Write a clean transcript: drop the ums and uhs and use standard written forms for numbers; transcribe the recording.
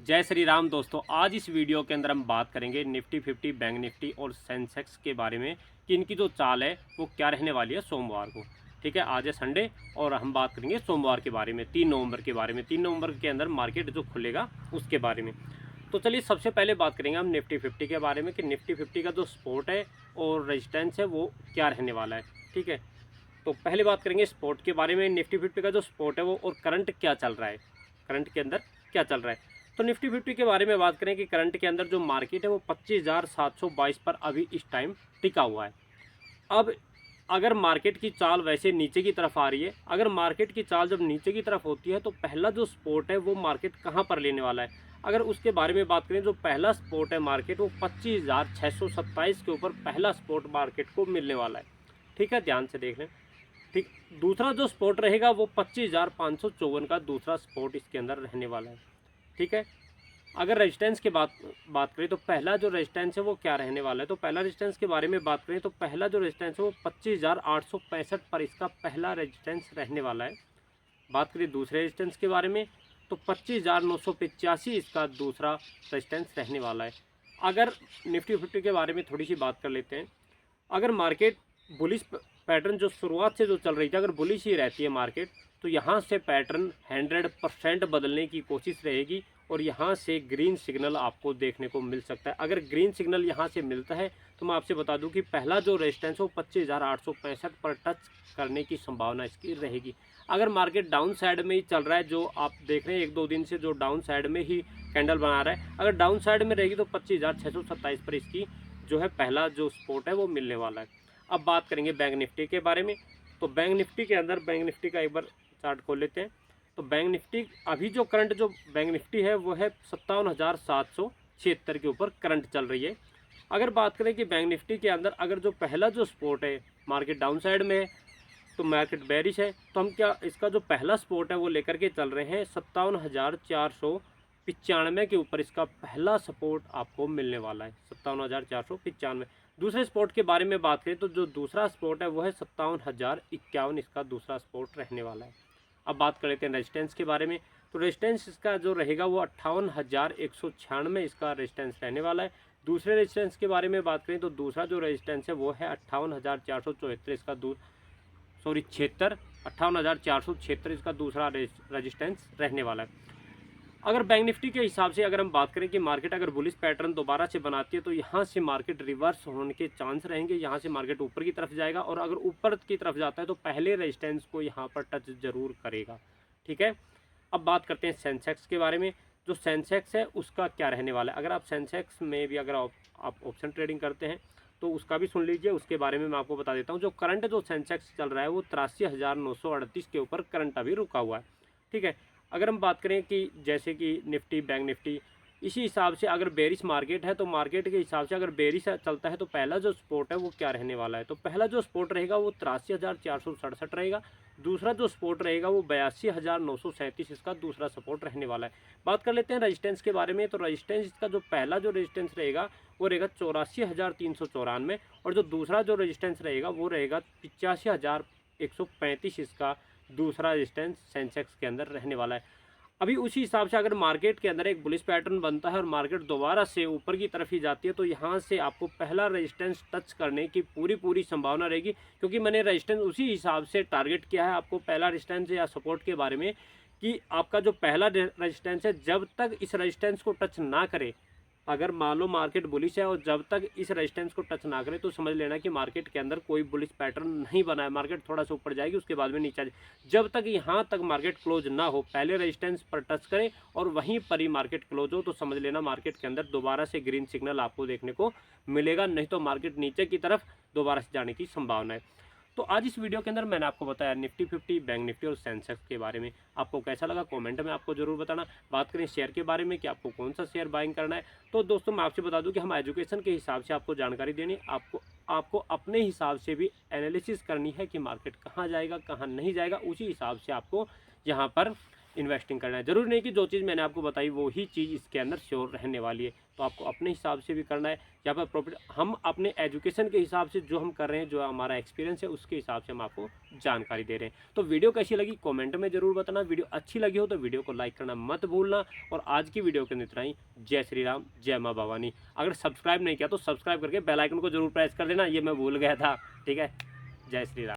जय श्री राम दोस्तों। आज इस वीडियो के अंदर हम बात करेंगे निफ्टी 50, बैंक निफ्टी और सेंसेक्स के बारे में कि इनकी जो चाल है वो क्या रहने वाली है सोमवार को। ठीक है, आज है संडे और हम बात करेंगे सोमवार के बारे में, 3 नवंबर के बारे में। 3 नवंबर के अंदर मार्केट जो खुलेगा उसके बारे में। तो चलिए सबसे पहले बात करेंगे हम निफ्टी 50 के बारे में कि निफ्टी 50 का जो सपोर्ट है और रेजिस्टेंस है वो क्या रहने वाला है। ठीक है, तो पहले बात करेंगे सपोर्ट के बारे में। निफ्टी 50 का जो सपोर्ट है वो और करंट क्या चल रहा है, करंट के अंदर क्या चल रहा है। तो निफ्टी 50 के बारे में बात करें कि करंट के अंदर जो मार्केट है वो 25,722 पर अभी इस टाइम टिका हुआ है। अब अगर मार्केट की चाल वैसे नीचे की तरफ आ रही है, अगर मार्केट की चाल जब नीचे की तरफ होती है तो पहला जो सपोर्ट है वो मार्केट कहाँ पर लेने वाला है। अगर उसके बारे में बात करें, जो पहला सपोर्ट है मार्केट वो 25,627 के ऊपर पहला सपोर्ट मार्केट को मिलने वाला है। ठीक है, ध्यान से देख लें। ठीक, दूसरा जो सपोर्ट रहेगा वो 25,554 का दूसरा सपोर्ट इसके अंदर रहने वाला है। ठीक है, अगर रेजिस्टेंस की बात करें तो पहला जो रेजिस्टेंस है वो क्या रहने वाला है। तो पहला रेजिस्टेंस के बारे में बात करें तो पहला जो रेजिस्टेंस है वो 25,865 पर इसका पहला रेजिस्टेंस रहने वाला है। बात करें दूसरे रेजिस्टेंस के बारे में तो 25,985 इसका दूसरा रेजिस्टेंस रहने वाला है। अगर निफ्टी 50 के बारे में थोड़ी सी बात कर लेते हैं। अगर मार्केट बुलिश पैटर्न जो शुरुआत से जो चल रही थी, अगर बुलिश ही रहती है मार्केट तो यहाँ से पैटर्न 100% बदलने की कोशिश रहेगी और यहाँ से ग्रीन सिग्नल आपको देखने को मिल सकता है। अगर ग्रीन सिग्नल यहाँ से मिलता है तो मैं आपसे बता दूं कि पहला जो रेजिस्टेंस है वो 25,865 पर टच करने की संभावना इसकी रहेगी। अगर मार्केट डाउन साइड में ही चल रहा है, जो आप देख रहे हैं 1-2 दिन से जो डाउन साइड में ही कैंडल बना रहा है, अगर डाउन साइड में रहेगी तो 25,627 पर इसकी जो है पहला जो सपोर्ट है वो मिलने वाला है। अब बात करेंगे बैंक निफ्टी के बारे में। तो बैंक निफ्टी के अंदर बैंक निफ्टी का एक बार चार्ट खोल लेते हैं। तो बैंक निफ्टी अभी जो करंट जो बैंक निफ्टी है वो है 57,776 के ऊपर करंट चल रही है। अगर बात करें कि बैंक निफ्टी के अंदर अगर जो पहला जो सपोर्ट है मार्केट डाउन साइड में है तो मार्केट बेरिश है, तो हम क्या इसका जो पहला सपोर्ट है वो लेकर के चल रहे हैं 57,495 के ऊपर इसका पहला सपोर्ट आपको मिलने वाला है, 57,495। दूसरे स्पोर्ट के बारे में बात करें तो जो दूसरा स्पोर्ट है वो है 57,051 इसका दूसरा स्पोर्ट रहने वाला है। अब बात कर लेते हैं रेजिस्टेंस के बारे में। तो रेजिस्टेंस इसका जो रहेगा वो 58,196 इसका रेजिस्टेंस रहने वाला है। दूसरे रेजिस्टेंस के बारे में बात करें तो दूसरा जो रेजिस्टेंस है वो है 58,474 इसका 58,476 इसका दूसरा रेजिस्टेंस रहने वाला है। अगर बैंक निफ्टी के हिसाब से अगर हम बात करें कि मार्केट अगर बुलिश पैटर्न दोबारा से बनाती है तो यहाँ से मार्केट रिवर्स होने के चांस रहेंगे, यहाँ से मार्केट ऊपर की तरफ जाएगा और अगर ऊपर की तरफ जाता है तो पहले रेजिस्टेंस को यहाँ पर टच जरूर करेगा। ठीक है, अब बात करते हैं सेंसेक्स के बारे में। जो सेंसेक्स है उसका क्या रहने वाला है। अगर आप सेंसेक्स में भी अगर आप ऑप्शन ट्रेडिंग करते हैं तो उसका भी सुन लीजिए, उसके बारे में मैं आपको बता देता हूँ। जो करंट जो सेंसेक्स चल रहा है वो 83,938 के ऊपर करंट अभी रुका हुआ है। ठीक है, अगर हम बात करें कि जैसे कि निफ्टी बैंक निफ्टी इसी हिसाब से अगर बेरिश मार्केट है तो मार्केट के हिसाब से अगर बेरिश चलता है तो पहला जो सपोर्ट है वो क्या रहने वाला है। तो पहला जो सपोर्ट रहेगा वो 83,467 रहेगा। दूसरा जो सपोर्ट रहेगा वो 82,937 इसका दूसरा सपोर्ट रहने वाला है। बात कर लेते हैं रेजिस्टेंस के बारे में। तो रेजिस्टेंस इसका जो पहला जो रेजिस्टेंस रहेगा वो रहेगा 84,394 और जो दूसरा जो रेजिस्टेंस रहेगा वो रहेगा 85,135 इसका दूसरा रेजिस्टेंस सेंसेक्स के अंदर रहने वाला है। अभी उसी हिसाब से अगर मार्केट के अंदर एक बुलिश पैटर्न बनता है और मार्केट दोबारा से ऊपर की तरफ ही जाती है तो यहाँ से आपको पहला रेजिस्टेंस टच करने की पूरी संभावना रहेगी, क्योंकि मैंने रेजिस्टेंस उसी हिसाब से टारगेट किया है आपको पहला रेजिस्टेंस या सपोर्ट के बारे में कि आपका जो पहला रेजिस्टेंस है जब तक इस रेजिस्टेंस को टच ना करे, अगर मान लो मार्केट बुलिश है और जब तक इस रेजिस्टेंस को टच ना करे तो समझ लेना कि मार्केट के अंदर कोई बुलिश पैटर्न नहीं बना है। मार्केट थोड़ा सा ऊपर जाएगी उसके बाद में नीचे जाएगी। जब तक यहाँ तक मार्केट क्लोज ना हो, पहले रेजिस्टेंस पर टच करे और वहीं पर ही मार्केट क्लोज हो तो समझ लेना मार्केट के अंदर दोबारा से ग्रीन सिग्नल आपको देखने को मिलेगा, नहीं तो मार्केट नीचे की तरफ दोबारा से जाने की संभावना है। तो आज इस वीडियो के अंदर मैंने आपको बताया निफ्टी 50, बैंक निफ्टी और सेंसेक्स के बारे में। आपको कैसा लगा कमेंट में आपको जरूर बताना। बात करें शेयर के बारे में कि आपको कौन सा शेयर बाइंग करना है, तो दोस्तों मैं आपसे बता दूं कि हम एजुकेशन के हिसाब से आपको जानकारी देनी, आपको अपने हिसाब से भी एनालिसिस करनी है कि मार्केट कहाँ जाएगा कहाँ नहीं जाएगा, उसी हिसाब से आपको यहाँ पर इन्वेस्टिंग करना है। ज़रूरी नहीं कि जो चीज़ मैंने आपको बताई वो ही चीज़ इसके अंदर श्योर रहने वाली है, तो आपको अपने हिसाब से भी करना है। यहाँ पर प्रॉफिट हम अपने एजुकेशन के हिसाब से जो हम कर रहे हैं, जो हमारा एक्सपीरियंस है उसके हिसाब से हम आपको जानकारी दे रहे हैं। तो वीडियो कैसी लगी कमेंट में ज़रूर बताना। वीडियो अच्छी लगी हो तो वीडियो को लाइक करना मत भूलना। और आज की वीडियो के अंदर इतना ही। जय श्री राम, जय माँ भवानी। अगर सब्सक्राइब नहीं किया तो सब्सक्राइब करके बेल आइकन को जरूर प्रेस कर देना, ये मैं भूल गया था। ठीक है, जय श्री राम।